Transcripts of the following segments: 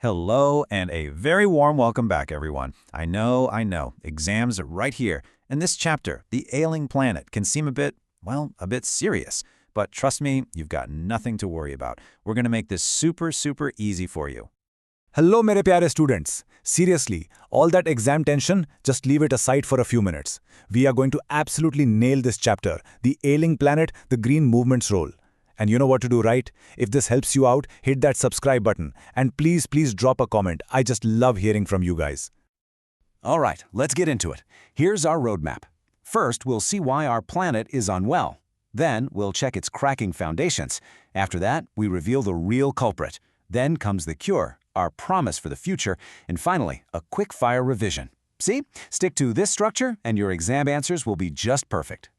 Hello and a very warm welcome back, everyone. I know, exams are right here. And this chapter, the ailing planet, can seem a bit serious. But trust me, you've got nothing to worry about. We're going to make this super easy for you. Hello मेरे प्यारे students. Seriously, all that exam tension, just leave it aside for a few minutes. We are going to absolutely nail this chapter, the ailing planet, the green movement's role. And you know what to do, right? If this helps you out, hit that subscribe button. And please drop a comment. I just love hearing from you guys. All right, let's get into it. Here's our roadmap. First, we'll see why our planet is unwell. Then, we'll check its cracking foundations. After that, we reveal the real culprit. Then comes the cure, our promise for the future, and finally, a quick-fire revision. See? Stick to this structure, and your exam answers will be just perfect.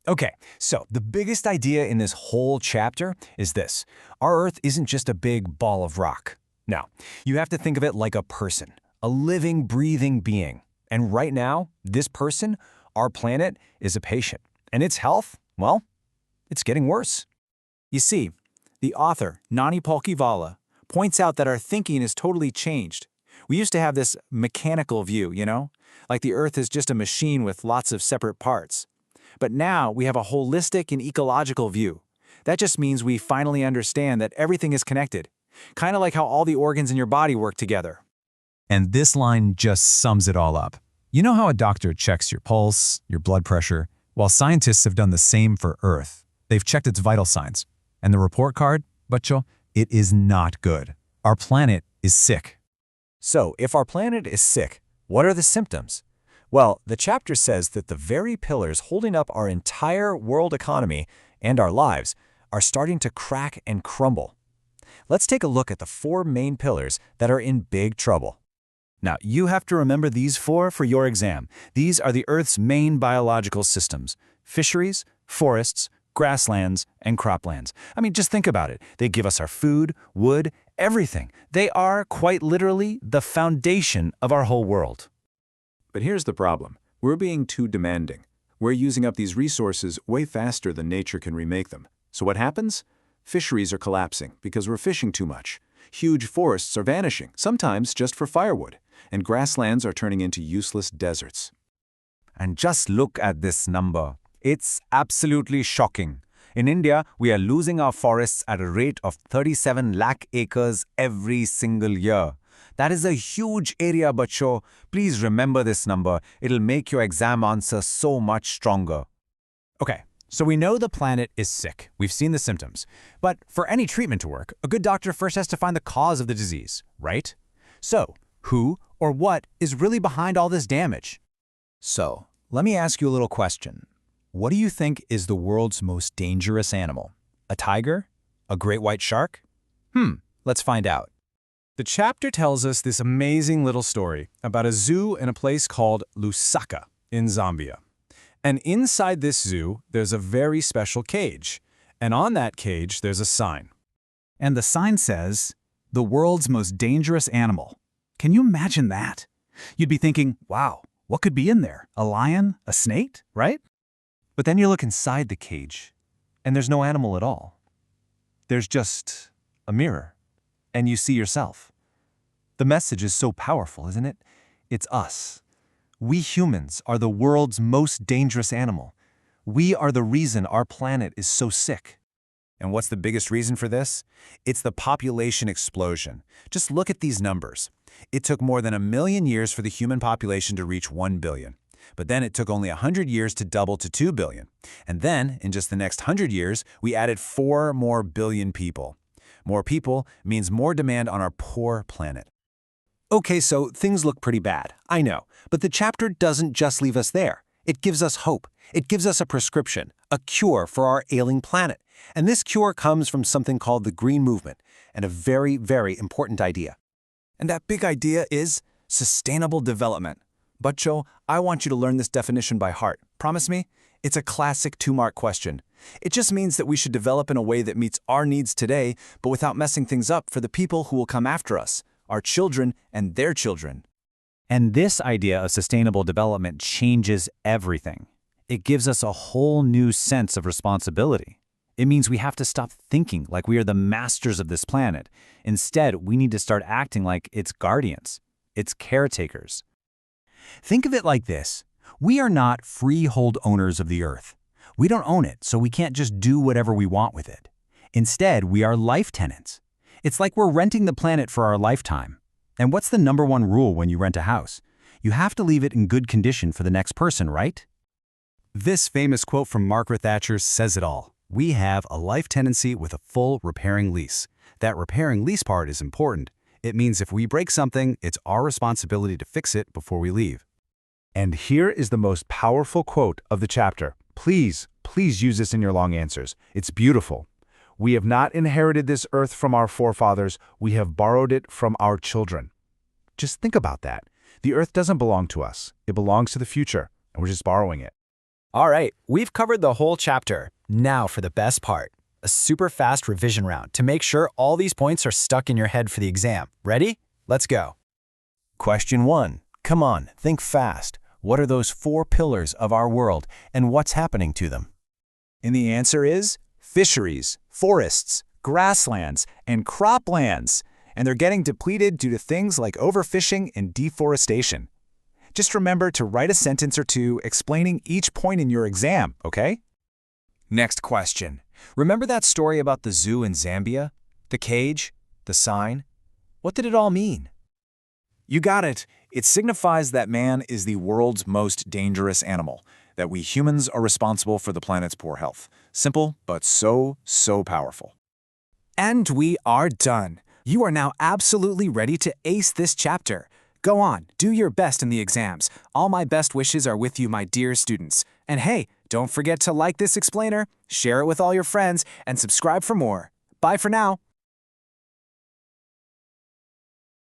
Okay, so the biggest idea in this whole chapter is this. Our Earth isn't just a big ball of rock. No, you have to think of it like a person, a living, breathing being. And right now, this person, our planet, is a patient. And its health, well, it's getting worse. You see, the author, Nani Palkhivala, points out that our thinking is totally changed. We used to have this mechanical view, like the Earth is just a machine with lots of separate parts. But now we have a holistic and ecological view. That just means we finally understand that everything is connected, kind of like how all the organs in your body work together. And this line just sums it all up. You know how a doctor checks your pulse, your blood pressure? Well, scientists have done the same for Earth. They've checked its vital signs. And the report card, Bacho, it is not good. Our planet is sick. So, if our planet is sick, what are the symptoms? Well, the chapter says that the very pillars holding up our entire world economy and our lives are starting to crack and crumble. Let's take a look at the four main pillars that are in big trouble. Now, you have to remember these four for your exam. These are the Earth's main biological systems: fisheries, forests, grasslands, and croplands. I mean, just think about it. They give us our food, wood, everything. They are, quite literally, the foundation of our whole world. But here's the problem. We're being too demanding. We're using up these resources way faster than nature can remake them. So what happens? Fisheries are collapsing because we're fishing too much. Huge forests are vanishing, sometimes just for firewood. And grasslands are turning into useless deserts. And just look at this number. It's absolutely shocking. In India, we are losing our forests at a rate of 37 lakh acres every single year. That is a huge area, Bacho. Please remember this number. It'll make your exam answer so much stronger. Okay, so we know the planet is sick. We've seen the symptoms. But for any treatment to work, a good doctor first has to find the cause of the disease, right? So, who or what is really behind all this damage? So, let me ask you a little question. What do you think is the world's most dangerous animal? A tiger? A great white shark? Let's find out. The chapter tells us this amazing little story about a zoo in a place called Lusaka in Zambia. And inside this zoo, there's a very special cage. And on that cage, there's a sign. And the sign says, "The world's most dangerous animal." Can you imagine that? You'd be thinking, wow, what could be in there? A lion? A snake? Right? But then you look inside the cage, and there's no animal at all. There's just a mirror, and you see yourself. The message is so powerful, isn't it? It's us. We humans are the world's most dangerous animal. We are the reason our planet is so sick. And what's the biggest reason for this? It's the population explosion. Just look at these numbers. It took more than 1 million years for the human population to reach 1 billion. But then it took only 100 years to double to 2 billion. And then, in just the next 100 years, we added 4 more billion people. More people means more demand on our poor planet. Okay, so things look pretty bad, I know. But the chapter doesn't just leave us there. It gives us hope. It gives us a prescription, a cure for our ailing planet. And this cure comes from something called the green movement, and a very, very important idea. And that big idea is sustainable development. Bacho, I want you to learn this definition by heart. Promise me? It's a classic 2-mark question. It just means that we should develop in a way that meets our needs today, but without messing things up for the people who will come after us, our children and their children. And this idea of sustainable development changes everything. It gives us a whole new sense of responsibility. It means we have to stop thinking like we are the masters of this planet. Instead, we need to start acting like its guardians, its caretakers. Think of it like this. We are not freehold owners of the Earth. We don't own it, so we can't just do whatever we want with it. Instead, we are life tenants. It's like we're renting the planet for our lifetime. And what's the #1 rule when you rent a house? You have to leave it in good condition for the next person, right? This famous quote from Margaret Thatcher says it all. We have a life tenancy with a full repairing lease. That repairing lease part is important. It means if we break something, it's our responsibility to fix it before we leave. And here is the most powerful quote of the chapter. Please use this in your long answers. It's beautiful. We have not inherited this earth from our forefathers. We have borrowed it from our children. Just think about that. The earth doesn't belong to us. It belongs to the future, and we're just borrowing it. All right, we've covered the whole chapter. Now for the best part, a super fast revision round to make sure all these points are stuck in your head for the exam. Ready? Let's go. Question 1. Come on, think fast. What are those 4 pillars of our world, and what's happening to them? And the answer is fisheries, forests, grasslands, and croplands. And they're getting depleted due to things like overfishing and deforestation. Just remember to write a sentence or two explaining each point in your exam, okay? Next question. Remember that story about the zoo in Zambia? The cage? The sign? What did it all mean? You got it. It signifies that man is the world's most dangerous animal, that we humans are responsible for the planet's poor health. Simple, but so powerful. And we are done. You are now absolutely ready to ace this chapter. Go on, do your best in the exams. All my best wishes are with you, my dear students. And hey, don't forget to like this explainer, share it with all your friends, and subscribe for more. Bye for now.